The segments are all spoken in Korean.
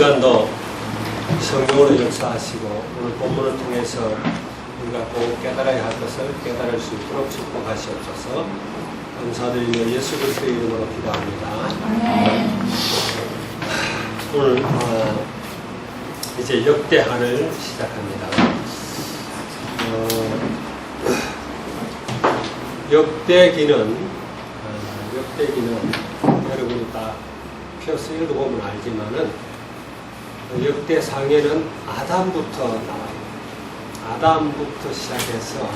시간도 성령으로 역사하시고 오늘 본문을 통해서 우리가 꼭 깨달아야 할 것을 깨달을 수 있도록 축복하시옵소서. 감사드리며 예수 그리스도의 이름으로 기도합니다. 오늘 이제 역대하를 시작합니다. 역대기는 여러분이 다 펴서 읽어보면 알지만은 역대상에는 아담부터 나와요. 아담부터 시작해서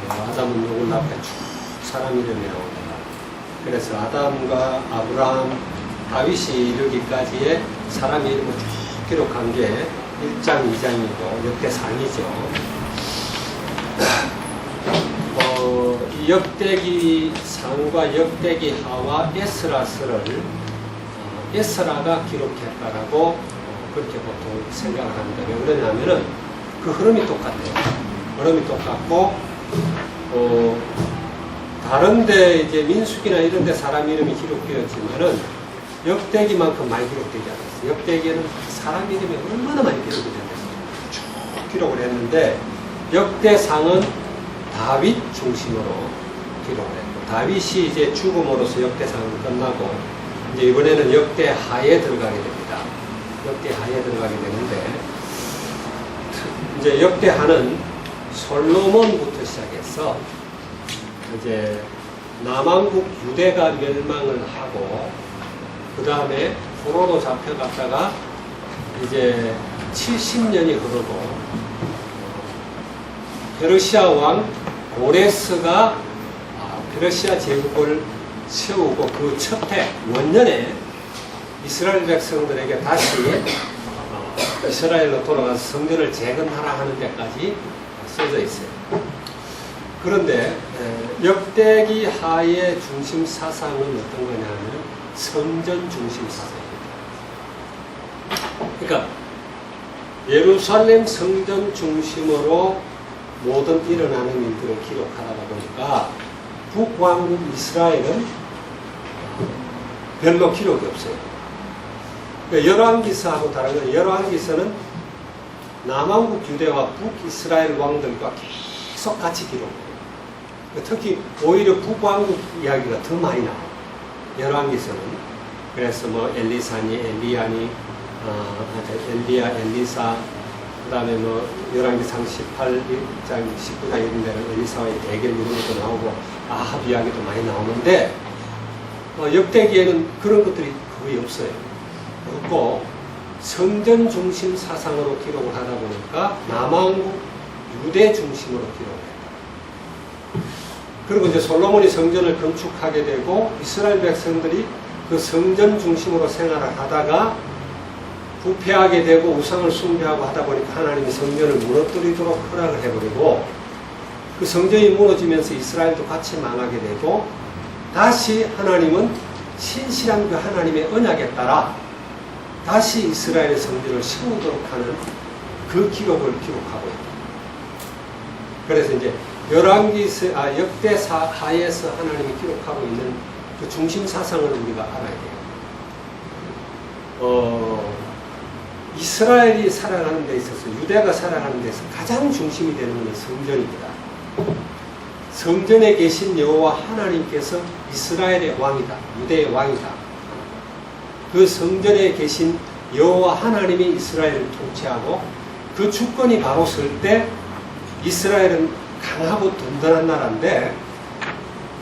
아담은 누구 앞에 쭉 사람 이름이 나옵니다. 그래서 아담과 아브라함, 다윗이 이르기까지의 사람 이름을 쭉 기록한 게 1장, 2장이고 역대상이죠. 이 역대기 상과 역대기 하와 에스라서를 에스라가 기록했다라고 그렇게 보통 생각을 합니다. 왜 그러냐면은 그 흐름이 똑같아요. 흐름이 똑같고 다른데 이제 민수기나 이런데 사람 이름이 기록되었지만은 역대기만큼 많이 기록되지 않았어요. 역대기에는 사람 이름이 얼마나 많이 기록이 됐어요. 쭉 기록을 했는데 역대상은 다윗 중심으로 기록을 했고, 다윗이 이제 죽음으로써 역대상은 끝나고, 이제 이번에는 역대하에 들어가게 됩니다. 역대하에 들어가게 되는데, 이제 역대하는 솔로몬부터 시작해서, 이제 남왕국 유대가 멸망을 하고, 그 다음에 포로로 잡혀갔다가, 이제 70년이 흐르고, 페르시아 왕 고레스가 페르시아 제국을 세우고 그 첫 해 원년에 이스라엘 백성들에게 다시 이스라엘로 돌아가서 성전을 재건하라 하는 데까지 써져 있어요. 그런데 역대기 하의 중심 사상은 어떤 거냐면 성전 중심 사상입니다. 그러니까 예루살렘 성전 중심으로 모든 일어나는 일들을 기록하다 보니까 북왕국 이스라엘은 별로 기록이 없어요. 그러니까 열왕기서하고 다른 건 열왕기서는 남왕국 유대와 북이스라엘 왕들과 계속 같이 기록해요. 특히 오히려 북왕국 이야기가 더 많이 나와요. 열왕기서는. 그래서 뭐 엘리사니, 엘리야니, 엘리야, 엘리사, 그 다음에 뭐, 11기상 18장, 19장 이런 데는 엘리사와의 대결 이런 것도 나오고, 아합 이야기도 많이 나오는데, 역대기에는 그런 것들이 거의 없어요. 없고, 성전 중심 사상으로 기록을 하다 보니까, 남왕국 유대 중심으로 기록을 해요. 그리고 이제 솔로몬이 성전을 건축하게 되고, 이스라엘 백성들이 그 성전 중심으로 생활을 하다가, 부패하게 되고 우상을 숭배하고 하다 보니까 하나님이 성전을 무너뜨리도록 허락을 해버리고 그 성전이 무너지면서 이스라엘도 같이 망하게 되고 다시 하나님은 신실한 그 하나님의 언약에 따라 다시 이스라엘의 성전을 세우도록 하는 그 기록을 기록하고 있다. 그래서 이제 역대사 하에서 하나님이 기록하고 있는 그 중심 사상을 우리가 알아야 돼요. 이스라엘이 살아가는 데 있어서 유대가 살아가는 데서 가장 중심이 되는 것은 성전입니다. 성전에 계신 여호와 하나님께서 이스라엘의 왕이다. 유대의 왕이다. 그 성전에 계신 여호와 하나님이 이스라엘을 통치하고 그 주권이 바로 설 때 이스라엘은 강하고 든든한 나라인데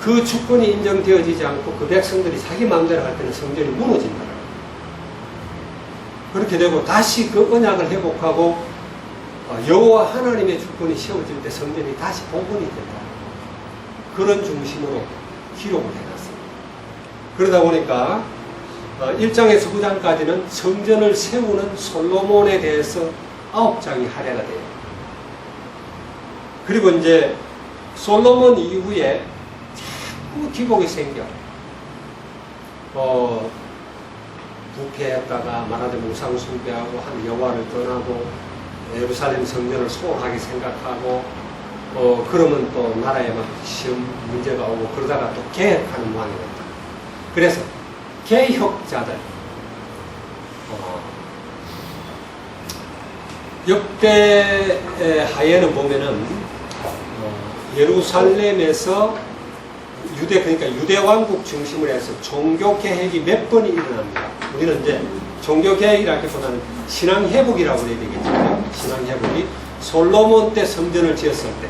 그 주권이 인정되어지지 않고 그 백성들이 자기 마음대로 할 때는 성전이 무너진다. 그렇게 되고 다시 그 언약을 회복하고 여호와 하나님의 주권이 세워질 때 성전이 다시 복원이 된다. 그런 중심으로 기록을 해놨습니다. 그러다 보니까 1장에서 9장까지는 성전을 세우는 솔로몬에 대해서 9장이 할애가 돼요. 그리고 이제 솔로몬 이후에 자꾸 기복이 생겨. 부패했다가 말하자면 우상 숭배하고 한 여호와를 떠나고 예루살렘 성전을 소홀하게 생각하고 그러면 또 나라에 막 시험 문제가 오고 그러다가 또 개혁하는 왕이 됐다. 그래서 개혁자들 역대 하에는 보면은 예루살렘에서 그러니까 유대 왕국 중심으로 해서 종교 개혁이 몇 번이 일어납니다. 우리는 이제 종교 개혁이라기보다는 신앙 회복이라고 해야 되겠죠. 신앙 회복이 솔로몬 때 성전을 지었을 때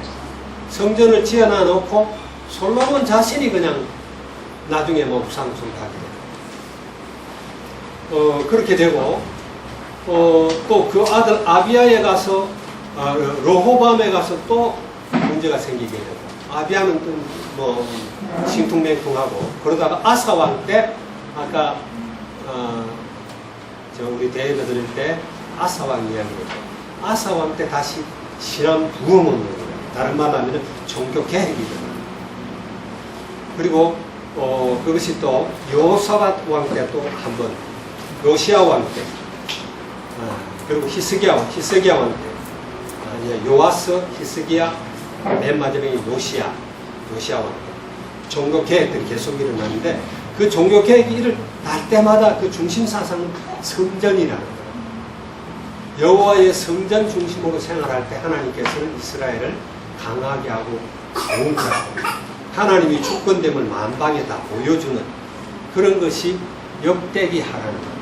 성전을 지어놔 놓고 솔로몬 자신이 그냥 나중에 뭐 우상숭배하게 되고 그렇게 되고 또 그 아들 아비야에 가서 르호밤에 가서 또 문제가 생기게 되고 아비야는 뭐 신퉁맹퉁하고 그러다가 아사 왕 때 아까 우리 대회를 드릴 때 아사 왕 이야기를 아사 왕 때 다시 신앙 부흥을 오는 거예요. 다른 말로 하면 종교 개혁이 일어나요. 그리고 그것이 또 여호사밧 왕 때 또 한 번 요시야 왕 때 그리고 히스기야 왕 때 요아스, 히스기야, 맨 마지막에 요시야 왕 때 종교 개혁들이 계속 일어나는데 그 종교 개혁이 일어날 때마다 그 중심 사상은 성전이라는 거예요. 여호와의 성전 중심으로 생활할 때 하나님께서는 이스라엘을 강하게 하고 강구하고 하나님이 주권됨을 만방에 다 보여주는 그런 것이 역대기 하라는 거예요.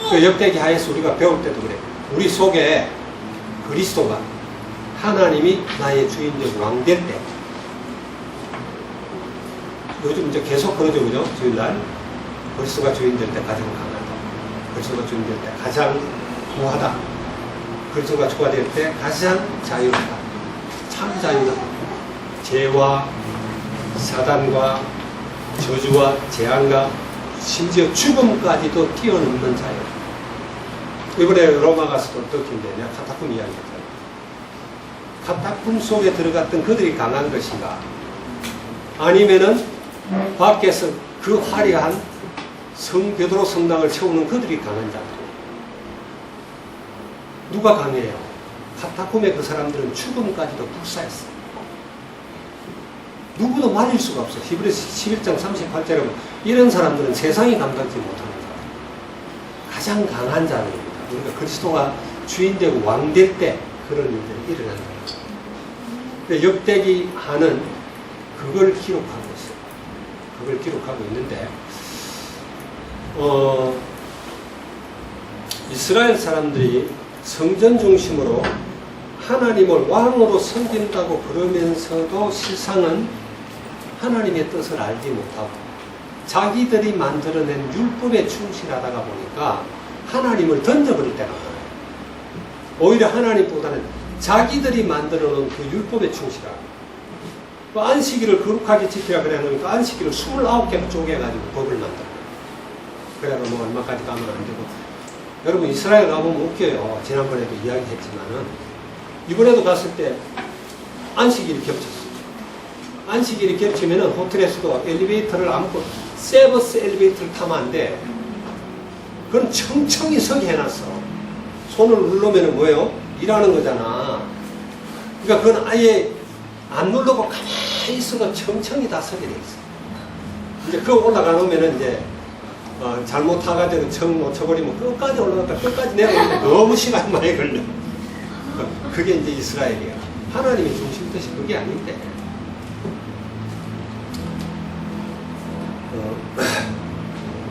그 역대기 하에서 우리가 배울 때도 그래. 우리 속에 그리스도가 하나님이 나의 주인적 왕 될 때 요즘 이제 계속 그러죠, 그죠? 주일날 그리스도가 주인 될 때 가장 강하다. 그리스도가 주인 될 때 가장 부하다. 그리스도가 주가 될 때 가장 자유하다. 참 자유하다. 죄와 사단과 저주와 재앙과 심지어 죽음까지도 뛰어넘는 자유. 이번에 로마 가서도 듣긴데 내가 카타콤 이야기했잖아요. 카타콤 속에 들어갔던 그들이 강한 것인가? 아니면은 밖에서 그 화려한 성 베드로 성당을 채우는 그들이 강한 자들. 누가 강해요? 카타콤의 그 사람들은 죽음까지도 불사했어요. 누구도 말릴 수가 없어요. 히브리서 11장 38절에 보면 이런 사람들은 세상이 감당치 못하는 사람. 가장 강한 자들입니다. 그러니까 그리스도가 주인되고 왕될 때 그런 일들이 일어난다. 역대기 하는 그걸 기록하고 있어요. 그걸 기록하고 있는데 이스라엘 사람들이 성전 중심으로 하나님을 왕으로 섬긴다고 그러면서도 실상은 하나님의 뜻을 알지 못하고 자기들이 만들어낸 율법에 충실하다가 보니까 하나님을 던져버릴 때가 많아요. 오히려 하나님보다는 자기들이 만들어놓은 그 율법에 충실하고 그 안식일을 거룩하게 지키라 그래 놓으니까 안식일을 29개로 쪼개가지고 법을 만들어요. 그래도 뭐 얼마까지 가면 안 되고 여러분 이스라엘 가보면 웃겨요. 지난번에도 이야기했지만은 이번에도 갔을 때 안식일이 겹쳤어요. 안식일이 겹치면은 호텔에서도 엘리베이터를 아무것도 세버스 엘리베이터를 타면 안 돼. 그건 청청히 서게 해놨어. 손을 누르면은 뭐예요? 일하는 거잖아. 그러니까 그건 아예 안 누르고 가만히 있어도 청청히 다 서게 돼 있어. 이제 그거 올라가 놓으면은 이제 잘못 타가지고 청 놓쳐버리면 끝까지 올라갔다 끝까지 내려오는데 너무 시간 많이 걸려. 그게 이제 이스라엘이야. 하나님의 중심 뜻이 그게 아닌데.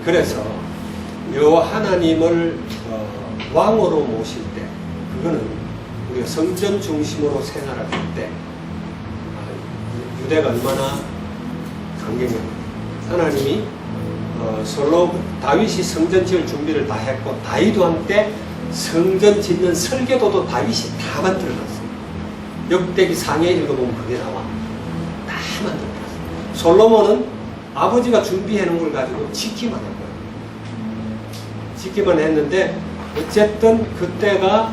그래서 요 하나님을 왕으로 모실 때 그거는 우리가 성전 중심으로 생활할 때 유대가 얼마나 강경해요. 하나님이 다윗이 성전 지을 준비를 다 했고 다윗 왕 때 성전 짓는 설계도도 다윗이 다 만들어놨어요. 역대기 상해 읽어보면 그게 나와. 다 만들어놨어요. 솔로몬은 아버지가 준비해 놓은 걸 가지고 짓기만 한 거예요. 짓기만 했는데 어쨌든 그때가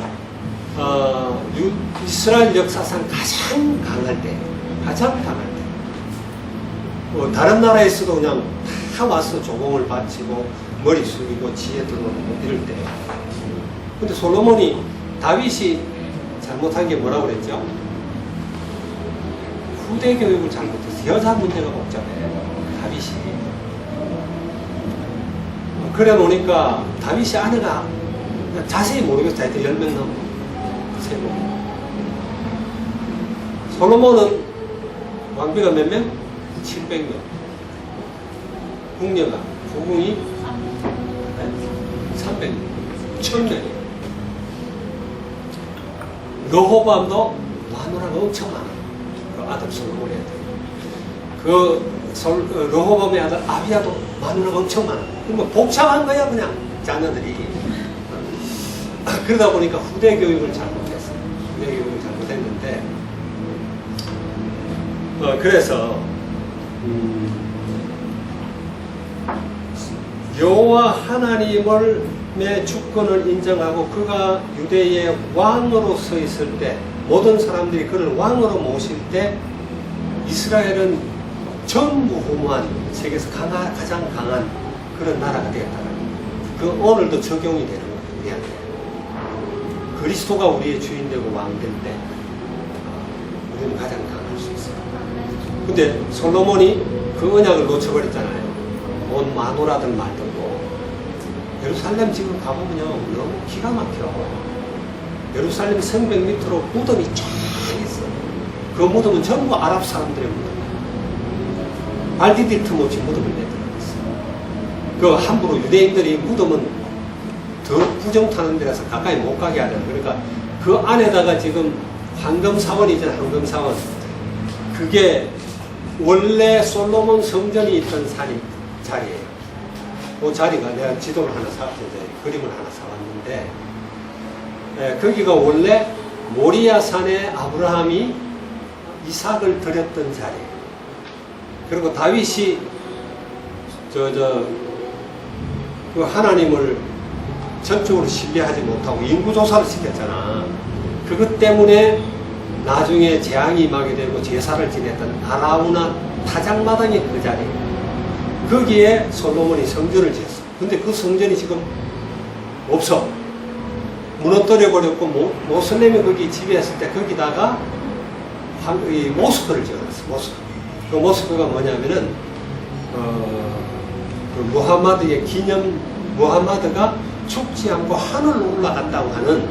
이스라엘 역사상 가장 강할 때, 다른 나라에서도 그냥 다 와서 조공을 바치고 머리 숙이고 지혜 들어오고 이럴 때. 근데 솔로몬이 다윗이 잘못한 게 뭐라고 그랬죠? 후대 교육을 잘못해서 여자 문제가 복잡해. 다윗이 그래 놓으니까 다윗의 아내가 자세히 모르겠어요. 하여튼 10명 넘고 세고. 솔로몬은 왕비가 몇 명? 700명. 궁녀가 부궁이 300명. 1000명이에요. 르호보암도 마누라가 엄청 많아요. 그 아들 솔로몬의 아들. 르호보암의 아들 아비야도 마누라가 엄청 많아요. 뭐 복잡한 거야 그냥 자녀들이. 그러다 보니까 후대 교육을 잘못했어요. 후대 교육을 잘못했는데 그래서 여호와 하나님의 주권을 인정하고 그가 유대의 왕으로 서 있을 때 모든 사람들이 그를 왕으로 모실 때 이스라엘은 전무후무한 세계에서 가장 강한 그런 나라가 되었다는 그 오늘도 적용이 되는 거예요. 우리한테 그리스도가 우리의 주인 되고 왕 될 때 우리는 가장 강할 수 있어요. 근데 솔로몬이 그 언약을 놓쳐버렸잖아요. 온 마누라들 말들고 예루살렘 지금 가보면요 너무 기가 막혀. 예루살렘 성벽 밑으로 무덤이 쫙 있어. 그 무덤은 전부 아랍 사람들의 무덤. 발 디딜 틈 없이 무덤을 내들어갔어. 그 함부로 유대인들이 무덤은 더 부정 타는 데라서 가까이 못 가게 하잖아. 그러니까 그 안에다가 지금 황금사원이 있잖아. 황금사원. 그게 원래 솔로몬 성전이 있던 자리예요. 그 자리가 내가 지도를 하나 그림을 하나 사왔는데 거기가 원래 모리아산에 아브라함이 이삭을 드렸던 자리예요. 그리고 다윗이 그 하나님을 전적으로 신뢰하지 못하고 인구조사를 시켰잖아. 그것 때문에 나중에 재앙이 임하게 되고 제사를 지냈던 아라우나 타작마당이 그 자리예요. 거기에 솔로몬이 성전을 지었어. 근데 그 성전이 지금 없어. 무너뜨려 버렸고 모슬렘이 거기 지배했을 때 거기다가 모스크를 지어놨어. 모스크. 그 모스크가 뭐냐면은 그 무함마드의 기념, 무함마드가 죽지 않고 하늘로 올라갔다고 하는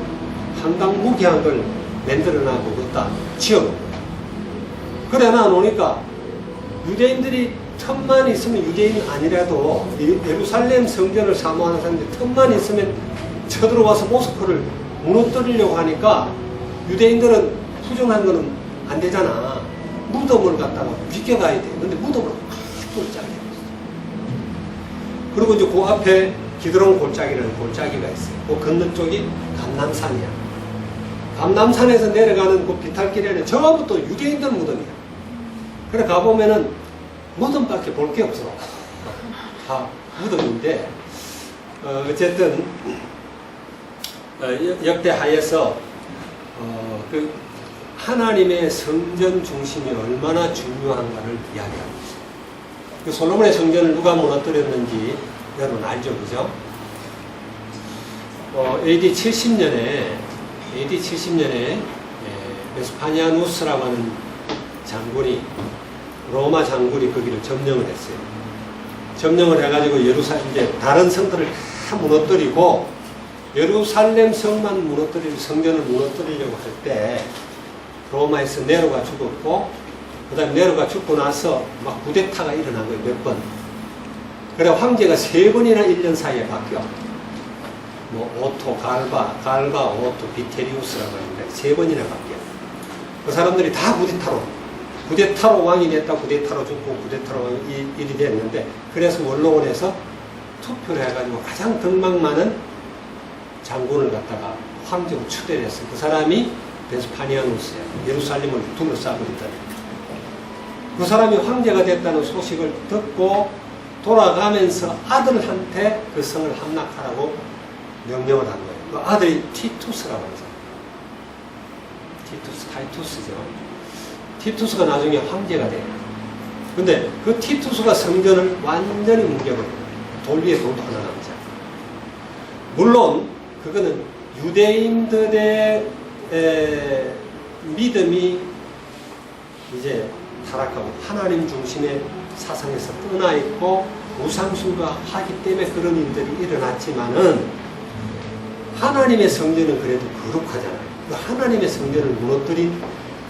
한강무기한 걸 만들어놔고 그것다 지어놓은 거야. 그래 놔놓으니까 유대인들이 틈만 있으면 유대인 아니라도 예루살렘 성전을 사모하는 사람들이 틈만 있으면 쳐들어와서 모스크를 무너뜨리려고 하니까 유대인들은 부정한 거는 안 되잖아. 무덤을 갖다가 비껴가야 돼. 근데 무덤을 확 골짜기 해놨어. 그리고 이제 그 앞에 기드론 골짜기라는 골짜기가 있어요. 그 건너쪽이 감람산이야. 감람산에서 내려가는 그 비탈길에는 전부 또 유대인들 무덤이야. 그래 가보면은 무덤밖에 볼 게 없어. 다 무덤인데 어쨌든 역대하에서 그 하나님의 성전 중심이 얼마나 중요한가를 이야기하고 있어요. 그 솔로몬의 성전을 누가 무너뜨렸는지 여러분 알죠, 그죠? AD 70년에 베스파니아누스라고 하는 장군이 로마 장군이 거기를 점령을 했어요. 점령을 해가지고 예루살렘 이제 다른 성들을 다 무너뜨리고 예루살렘 성만 무너뜨리고 성전을 무너뜨리려고 할 때 로마에서 네로가 죽었고 그 다음에 네로가 죽고 나서 막 쿠데타가 일어난 거예요. 몇 번. 그래 황제가 3번이나 1년 사이에 바뀌어. 뭐 오토, 갈바, 오토, 비테리우스라고 하는데 3번이나 바뀌어. 그 사람들이 다 쿠데타로 왕이 됐다, 쿠데타로 죽고 쿠데타로 왕이 일이 됐는데 그래서 원로원에서 투표를 해가지고 가장 덕망 많은 장군을 갖다가 황제로 추대를 했어요. 그 사람이 베스파니아누스예요. 예루살렘을 둘러싸고 있다. 그 사람이 황제가 됐다는 소식을 듣고 돌아가면서 아들한테 그 성을 함락하라고 명령을 한 거예요. 그 아들이 티투스라고 하죠. 타이투스죠. 티투스가 나중에 황제가 돼요. 근데 그 티투스가 성전을 완전히 뭉개버려요. 돌 위에 돌도 하나 남지 않고. 물론 그거는 유대인들의 믿음이 이제 타락하고 하나님 중심의 사상에서 떠나 있고 우상숭배가 하기 때문에 그런 일들이 일어났지만은 하나님의 성전은 그래도 거룩하잖아요. 하나님의 성전을 무너뜨린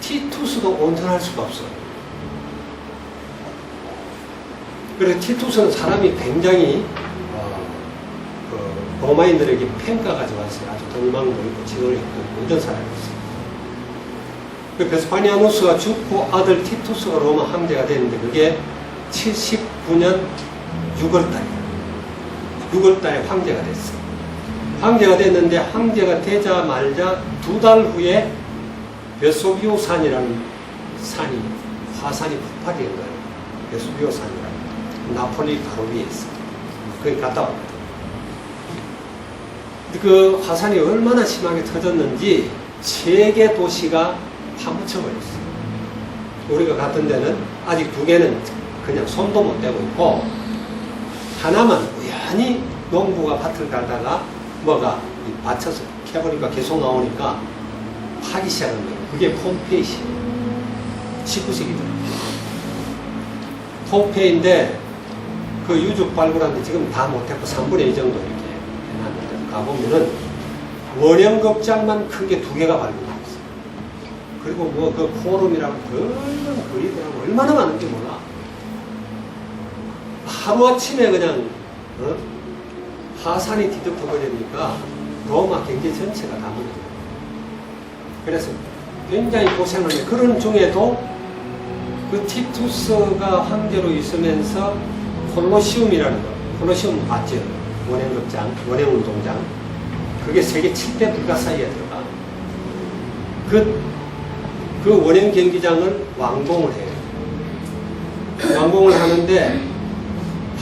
티투스도 온전할 수가 없어요. 그래서 티투스는 사람이 굉장히 로마인들에게 평가가 좋았어요. 아주 돌망도 있고 지도를 있고 모든 사람이었어요. 베스파니아누스가 죽고 아들 티투스가 로마 황제가 됐는데 그게 79년 6월달이에요. 6월달에 황제가 됐어요. 황제가 됐는데 황제가 되자 말자 2달 후에 베수비오 산이라는 화산이 폭발이 된 거예요. 베수비오 산이라는 나폴리 바로 위에 있어요. 거기 갔다 왔거든요. 그 화산이 얼마나 심하게 터졌는지 3개 도시가 파묻혀버렸어요. 우리가 갔던 데는 아직 2개는 그냥 손도 못 대고 있고 하나만 우연히 농부가 밭을 가다가 뭐가 받쳐서 캐보니까 계속 나오니까 파기 시작한 거예요. 그게 폼페이시 19세기더라고요. 폼페이인데 그 유적 발굴하는데 지금 다 못했고 3분의 2 정도 이렇게 해놨는데 가보면은 원형극장만 큰 게 2개가 발굴됐어요. 그리고 뭐 그 포럼이라고 그런 거리들하고 얼마나 많은지 몰라. 하루아침에 그냥 화산이 뒤덮어버리니까 로마 경제 전체가 다 무너져요. 그래서 굉장히 고생을 해요. 그런 중에도 그 티투스가 황제로 있으면서 콜로시움이라는 거, 콜로시움 봤죠? 원형극장, 원형운동장. 그게 세계 7대 불가사의에 들어가. 그 원형 경기장을 완공을 해요. 완공을 하는데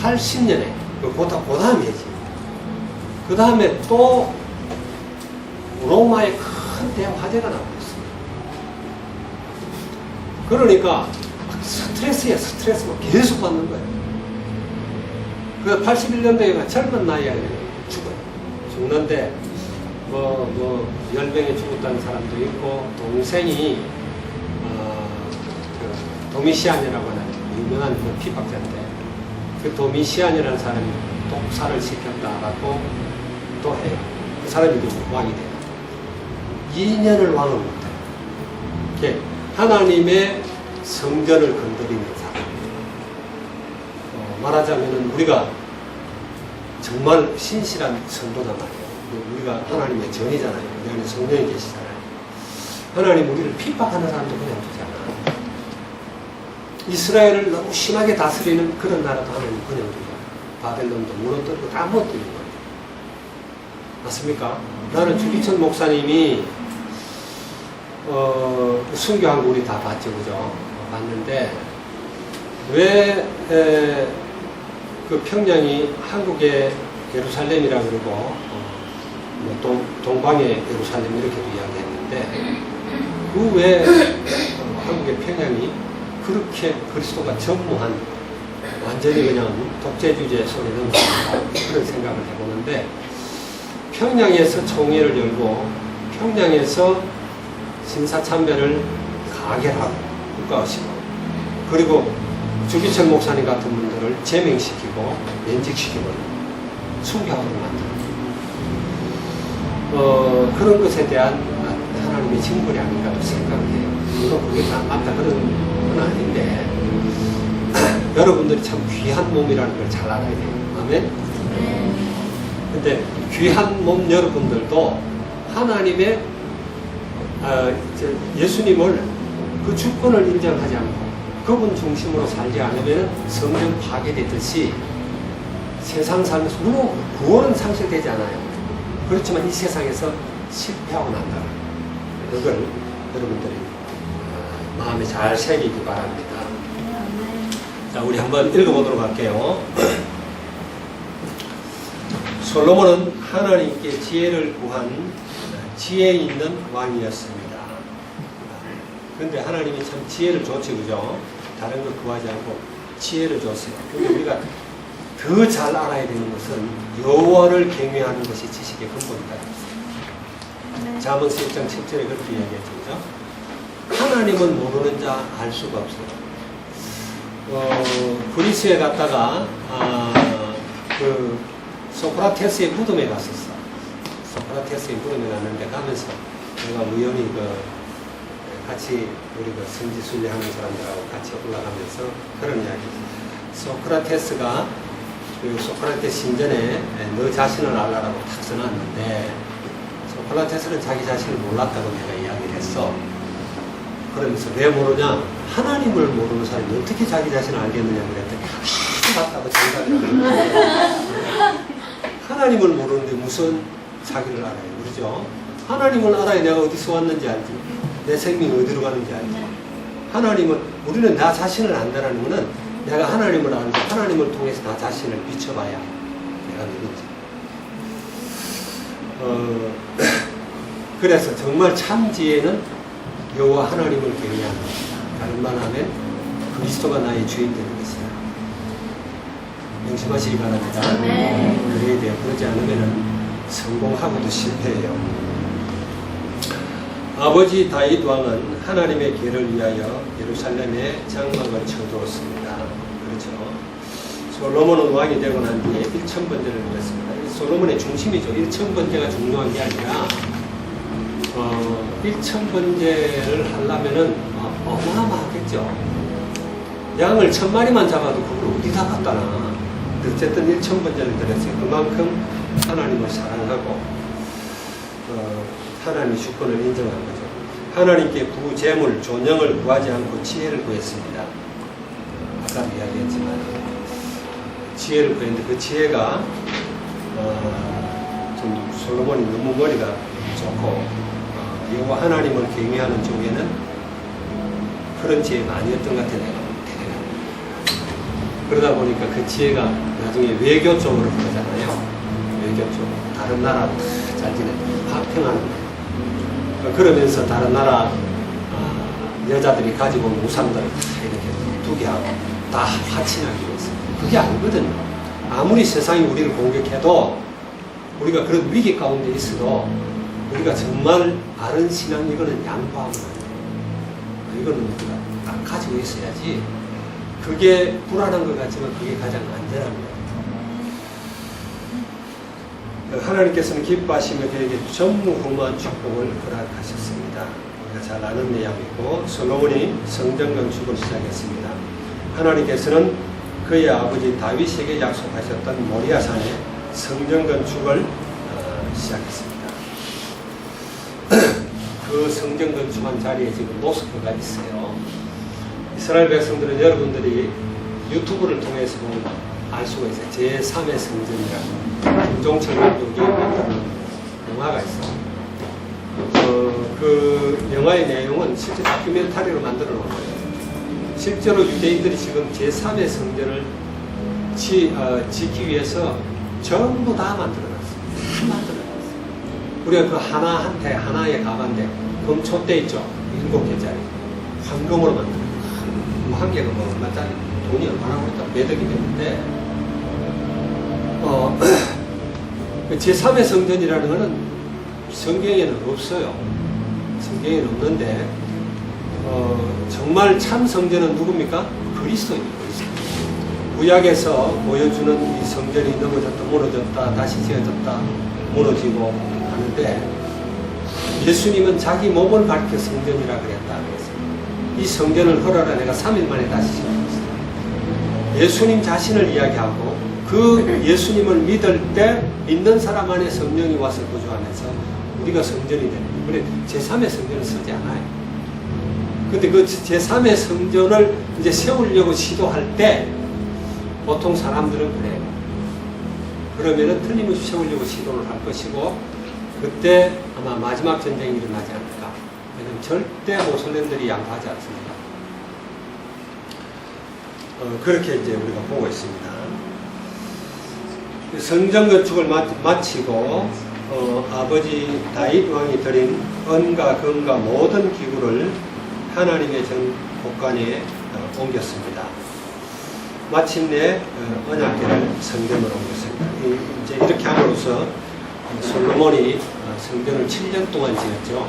80년에, 그 다음 해지. 그 다음에 또 로마의 큰 대화재가 나오고 있어요. 그러니까 스트레스가 계속 받는 거예요. 그 81년도에 젊은 나이에 죽어요. 죽는데 열병에 죽었다는 사람도 있고 동생이 도미시안이라고 하는 유명한 그 피박자인데 그 도미시안이라는 사람이 독살을 시켰다라고 또 해요. 그 사람이 왕이 돼요. 2년을 왕을 못해요. 하나님의 성전을 건드리는 사람. 말하자면 우리가 정말 신실한 성도단 말이에요. 우리가 하나님의 전이잖아요. 우리 안에 성령이 계시잖아요. 하나님 우리를 핍박하는 사람도 그냥 두지 않아요. 이스라엘을 너무 심하게 다스리는 그런 나라도 하나님 그냥 두지 않아요. 바벨론도 무너뜨리고 다 무너뜨리는 거예요. 맞습니까? 나는 주기천 목사님이 순교한 거 우리 다 봤죠, 그죠? 봤는데 왜 그 평양이 한국의 예루살렘이라고 그러고 동방의 예루살렘 이렇게도 이야기했는데 그 왜 한국의 평양이 그렇게 그리스도가 전무한 완전히 그냥 독재주의의 손에 넘어간다 그런 생각을 해보는데 평양에서 총회를 열고 평양에서 신사참배를 가결하고 국가의식으로 그리고 주기천 목사님 같은 분들을 제명시키고 면직시키고 순교하도록 만들고 그런 것에 대한 하나님의 징벌이 아닌가도 생각을 해요. 물론 그게 다 맞다 그런 건 아닌데 여러분들이 참 귀한 몸이라는 걸 잘 알아야 돼요. 아멘? 근데 귀한 몸 여러분들도 하나님의 예수님을 그 주권을 인정하지 않고 그분 중심으로 살지 않으면 성령 파괴되듯이 세상 살면서 물론 구원은 상실되지 않아요. 그렇지만 이 세상에서 실패하고 난다. 그걸 여러분들이 마음에 잘 새기기 바랍니다. 자, 우리 한번 읽어보도록 할게요. 솔로몬은 하나님께 지혜를 구한 지혜 있는 왕이었습니다. 그런데 하나님이 참 지혜를 줬지, 그죠? 다른 거 구하지 않고 지혜를 줬어요. 근데 우리가 더 잘 알아야 되는 것은 여호와를 경외하는 것이 지식의 근본이다. 잠언서 1장 7절에 그렇게 이야기했죠, 그죠? 하나님은 모르는 자 알 수가 없어요. 그리스에 갔다가 그 소크라테스의 무덤에 갔었어. 소크라테스의 무덤에 갔는데 가면서 내가 우연히 같이 우리 성지 순례하는 사람들하고 같이 올라가면서 그런 이야기. 소크라테스가 그 소크라테스 신전에 너 자신을 알라라고 탁 써놨는데 소크라테스는 자기 자신을 몰랐다고 내가 이야기를 했어. 그러면서 왜 모르냐? 하나님을 모르는 사람이 어떻게 자기 자신을 알겠느냐 그랬더니 맞다고 정답을 하는 하나님을 모르는데 무슨 자기를 알아요? 그렇죠? 하나님을 알아야 내가 어디서 왔는지 알지. 내 생명이 어디로 가는지 알지. 하나님은 우리는 나 자신을 안다는 것은 내가 하나님을 알고 하나님을 통해서 나 자신을 비춰봐야 내가 누군지. 그래서 정말 참 지혜는 여호와 하나님을 경외하는 것이다. 다른 말 하면 그리스도가 나의 주인 되는 것이다. 명심하시기 바랍니다. 그래야 돼요. 그러지 않으면 성공하고도 실패해요. 아버지 다윗 왕은 하나님의 계를 위하여 예루살렘에 장막을 쳐두었습니다. 그렇죠. 솔로몬은 왕이 되고 난 뒤에 1000번제를 드렸습니다. 솔로몬의 중심이죠. 1000번제가 중요한 게 아니라 1000번제를 하려면은 어마어마하겠죠. 양을 1000마리만 잡아도 그걸 어디다 갖다 놔. 어쨌든 1000번제를 드렸어요. 그만큼 하나님을 사랑하고 하나님의 주권을 인정한 거죠. 하나님께 부재물, 존영을 구하지 않고 지혜를 구했습니다. 아까도 이야기했지만 지혜를 구했는데 그 지혜가 좀 솔로몬이 너무 머리가 좋고 여호와 하나님을 경외하는 쪽에는 그런 지혜가 아니었던 것 같아요. 그러다 보니까 그 지혜가 나중에 외교 쪽으로 가잖아요. 외교 쪽. 다른 나라로 잘 지내고 화평하는 거예요. 그러면서 다른 나라 여자들이 가지고 온 우상들을 이렇게 두게 하고 다 화친하기 위해서. 그게 아니거든요. 아무리 세상이 우리를 공격해도 우리가 그런 위기 가운데 있어도 우리가 정말 바른 신앙 이거는 양보하면 안 돼요. 이거는 우리가 딱 가지고 있어야지. 그게 불안한 것 같지만 그게 가장 안전합니다. 하나님께서는 기뻐하시며 그에게 전무후무한 축복을 허락하셨습니다. 우리가 잘 아는 내용이고 솔로몬이 성전 건축을 시작했습니다. 하나님께서는 그의 아버지 다윗에게 약속하셨던 모리아산에 성전 건축을 시작했습니다. 그 성전 건축한 자리에 지금 모스크가 있어요. 이스라엘 백성들은 여러분들이 유튜브를 통해서 보면 알 수가 있어요. 제3의 성전이라고 김종철 감독이 만든 영화가 있어요. 그 영화의 내용은 실제 다큐멘터리로 만들어 놓은 거예요. 실제로 유대인들이 지금 제3의 성전을 짓기 위해서 전부 다 만들어놨어요. 다 만들어놨어요. 우리가 그 하나에 가만데 금촛대 있죠? 7개짜리 황금으로 만들어놨어요. 한 개가 뭐 얼마짜리 돈이 얼마나 그랬다 매덕이 됐는데 제3의 성전이라는 것은 성경에는 없어요. 성경에는 없는데 정말 참 성전은 누굽니까? 그리스도입니다. 그리스도. 구약에서 보여주는 이 성전이 넘어졌다 무너졌다 다시 지어졌다 무너지고 하는데 예수님은 자기 몸을 밝혀 성전이라 그랬다 그랬어요. 이 성전을 헐어라 내가 3일 만에 다시 지어졌어요. 예수님 자신을 이야기하고 그 예수님을 믿을 때 믿는 사람 안에 성령이 와서 거주하면서 우리가 성전이 되는 거예요. 그래 제3의 성전을 쓰지 않아요. 근데 그 제3의 성전을 이제 세우려고 시도할 때 보통 사람들은 그래요. 그러면은 틀림없이 세우려고 시도를 할 것이고 그때 아마 마지막 전쟁이 일어나지 않을까. 왜냐면 절대 모슬렘들이 양보하지 않습니다. 그렇게 이제 우리가 보고 있습니다. 성전 건축을 마치고 아버지 다윗 왕이 드린 은과 금과 모든 기구를 하나님의 전 곳간에 옮겼습니다. 마침내 언약궤를 성전으로 옮겼습니다. 이제 이렇게 함으로써 솔로몬이 성전을 7년 동안 지었죠.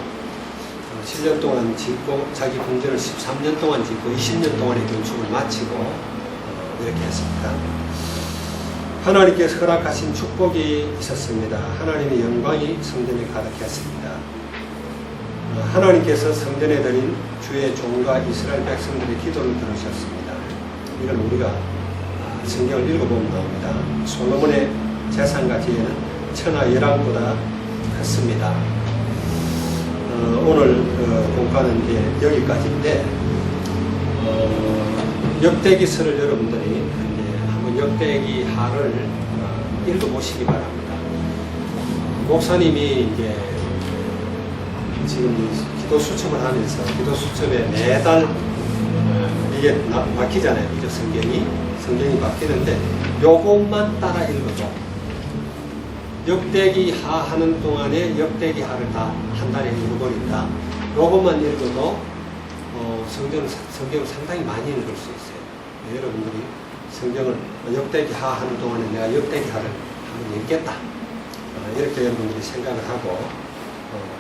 7년 동안 짓고 자기 궁전을 13년 동안 짓고 20년 동안의 건축을 마치고 이렇게 했습니다. 하나님께서 허락하신 축복이 있었습니다. 하나님의 영광이 성전에 가득했습니다. 하나님께서 성전에 드린 주의 종과 이스라엘 백성들의 기도를 들으셨습니다. 이걸 우리가 성경을 읽어보면 나옵니다. 솔로몬의 재산과 지혜는 천하 열왕보다 컸습니다. 오늘 공부하는 게 여기까지인데 역대기서를 여러분들이 한번 역대기하를 읽어보시기 바랍니다. 목사님이 이제 지금 기도 수첩을 하면서 기도 수첩에 매달 이게 바뀌잖아요. 그죠? 성경이 바뀌는데 요것만 따라 읽어도 역대기하 하는 동안에 역대기하를 다 한 달에 읽어버린다. 요것만 읽어도 성경을 상당히 많이 읽을 수 있어요. 여러분들이 성경을 역대기하 하는 동안에 내가 역대기하를 한번 읽겠다. 이렇게 여러분들이 생각을 하고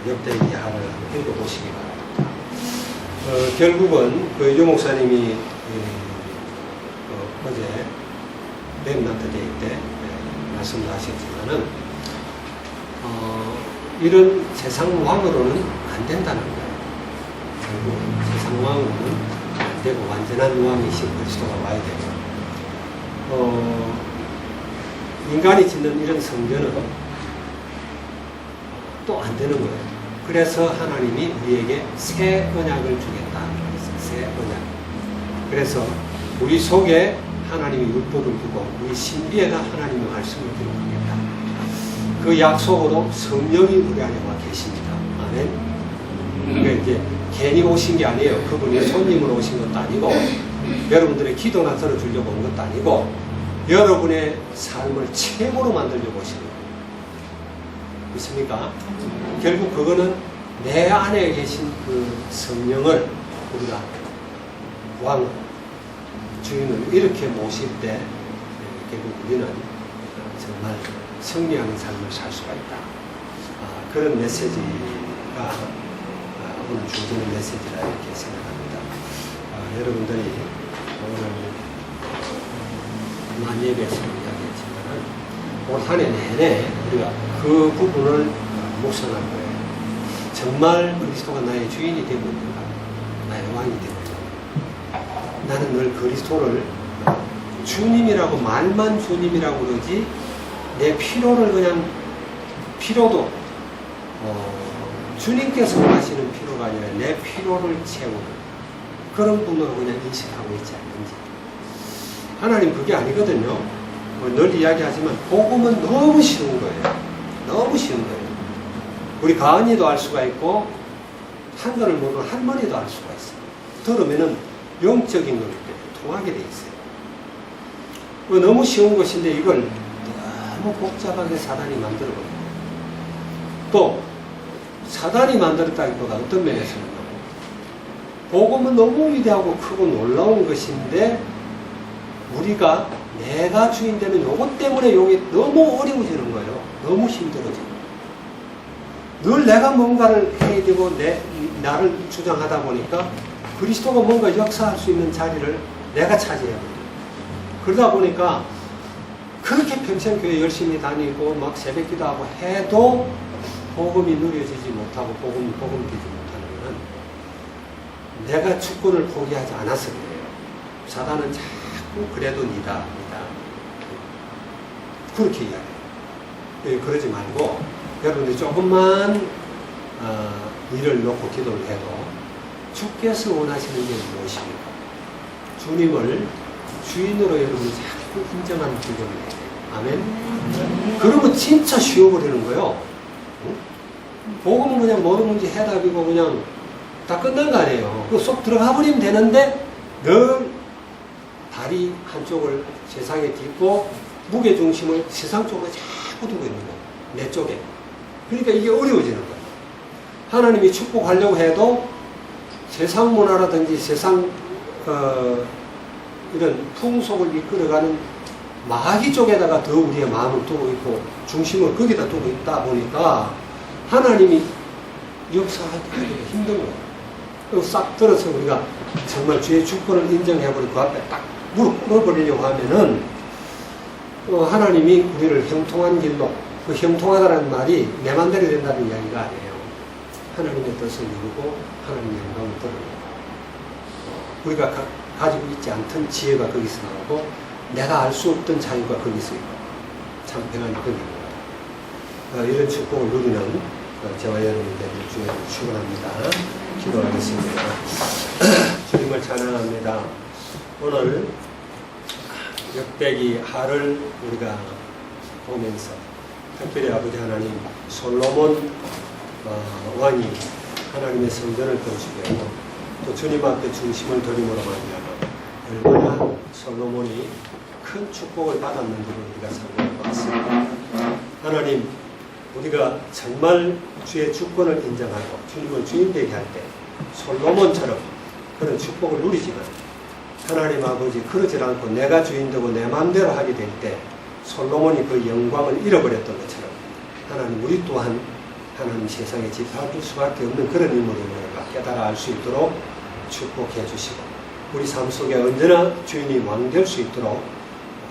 역대기하를 한번 읽어보시기 바랍니다. 결국은 그 유 목사님이 어제 렘넌트 데이 때 말씀도 하셨지만은 이런 세상 왕으로는 안 된다는 거예요. 결국 세상 왕으로는 안 되고 완전한 왕이신 그리스도가 와야 되고 인간이 짓는 이런 성전은 또 안 되는 거예요. 그래서 하나님이 우리에게 새 언약을 주겠다. 새 언약. 그래서 우리 속에 하나님의 율법을 두고 우리 신비에다 하나님의 말씀을 기록하겠다. 그 약속으로 성령이 우리 안에 와 계십니다. 아멘. 그러니까 이제 괜히 오신 게 아니에요. 그분이 손님으로 오신 것도 아니고 여러분들의 기도나 들어주려고 온 것도 아니고 여러분의 삶을 최고로 만들려고 오신 거예요. 믿습니까? 결국 그거는 내 안에 계신 그 성령을 우리가 왕, 주인을 이렇게 모실 때 결국 우리는 정말 승리하는 삶을 살 수가 있다. 그런 메시지가 오늘 주어지는 메시지라 이렇게 생각합니다. 여러분들이 오늘 만예배에서 이야기했지만 올 한 해 내내 우리가 그 부분을 묵상할 거예요. 정말 그리스도가 나의 주인이 되고 있는가? 나의 왕이 되고 있는가? 나는 늘 그리스도를 주님이라고 말만 주님이라고 그러지 내 피로를 그냥 피로도 주님께서 원하시는 피로가 아니라 내 피로를 채우는 그런 분으로 그냥 인식하고 있지 않는지. 하나님 그게 아니거든요. 늘 이야기하지만 복음은 너무 쉬운 거예요. 너무 쉬운 거예요. 우리 가은이도 알 수가 있고 한글을 모르는 할머니도 알 수가 있어요. 들으면은 영적인 거기 때문에 통하게 돼 있어요. 너무 쉬운 것인데 이걸 너무 복잡하게 사단이 만들어버려요. 또 사단이 만들었다기보다 어떤 면에서는 복음은 너무 위대하고 크고 놀라운 것인데 우리가 내가 주인 되는 요것 때문에 요게 너무 어려워지는 거예요. 너무 힘들어지고 늘 내가 뭔가를 해야 되고 나를 주장하다 보니까 그리스도가 뭔가 역사할 수 있는 자리를 내가 차지해야 돼요. 그러다 보니까 그렇게 평생 교회 열심히 다니고 막 새벽기도 하고 해도 복음이 누려지지 못하고 복음이 되지 못하는 것은 내가 주권을 포기하지 않아서 그래요. 사단은 자꾸 그래도 니다. 그렇게 이야기해요. 그러지 말고 여러분들이 조금만 일을 놓고 기도를 해도 주께서 원하시는 게 무엇입니까? 주님을 주인으로 여러분이 자꾸 인정하는 기도를 해요. 아멘? 그러면 진짜 쉬워버리는 거예요. 복음은 그냥 모든 문제 해답이고 그냥 다 끝난 거 아니에요. 그 쏙 들어가 버리면 되는데 늘 다리 한쪽을 세상에 딛고 무게중심을 세상 쪽으로 자꾸 두고 있는 거예요. 내 쪽에. 그러니까 이게 어려워지는 거예요. 하나님이 축복하려고 해도 세상 문화라든지 세상 이런 풍속을 이끌어가는 마귀 쪽에다가 더 우리의 마음을 두고 있고 중심을 거기다 두고 있다 보니까 하나님이 역사하기가 힘든 거예요. 그리고 싹 들어서 우리가 정말 주의 주권을 인정해버리고 그 앞에 딱 무릎 꿇어버리려고 하면은 하나님이 우리를 형통한 길로, 그 형통하다는 말이 내 맘대로 된다는 이야기가 아니에요. 하나님의 뜻을 이루고 하나님의 영광을 드러내고 우리가 가지고 있지 않던 지혜가 거기서 나오고 내가 알 수 없던 자유가 거기서 있고 참 평안이 거기입니다. 이런 축복을 누리는 저와 여러분이 되는 주에 축원합니다. 기도하겠습니다. 주님을 찬양합니다. 오늘 역대기 하를 우리가 보면서 특별히 아버지 하나님 솔로몬 왕이 하나님의 성전을 건축하고 또 주님 앞에 중심을 드림으로 말미암아 얼마나 솔로몬이 큰 축복을 받았는지를 우리가 살펴 봤습니다. 하나님, 우리가 정말 주의 주권을 인정하고 주님을 주인 되게 할 때 솔로몬처럼 그런 축복을 누리지만 하나님 아버지 그러지 않고 내가 주인 되고 내 마음대로 하게 될 때 솔로몬이 그 영광을 잃어버렸던 것처럼 하나님 우리 또한 하나님 세상에 집합할 수밖에 없는 그런 인물임을 깨달아 알 수 있도록 축복해 주시고 우리 삶 속에 언제나 주인이 왕될 수 있도록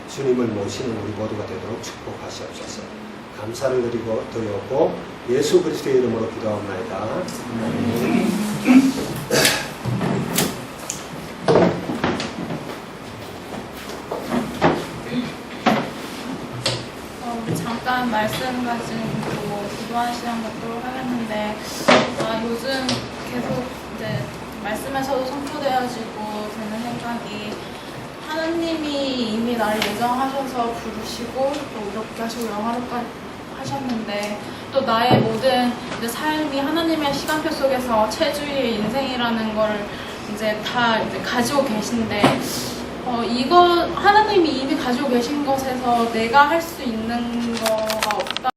주님을 모시는 우리 모두가 되도록 축복하시옵소서. 감사를 드리고 예수 그리스도의 이름으로 기도합니다. 잠깐 말씀 가지고 기도하는 시간 갖도록 하겠는데 요즘 계속 이제 말씀에서도 선포되어지고 드는 생각이 하나님이 이미 나를 예정하셔서 부르시고 또 이렇게 하시고 영화롭게 하셨는데 또 나의 모든 이제 삶이 하나님의 시간표 속에서 체주의 인생이라는 걸 이제 다 이제 가지고 계신데 이거 하나님이 이미 가지고 계신 것에서 내가 할 수 있는 거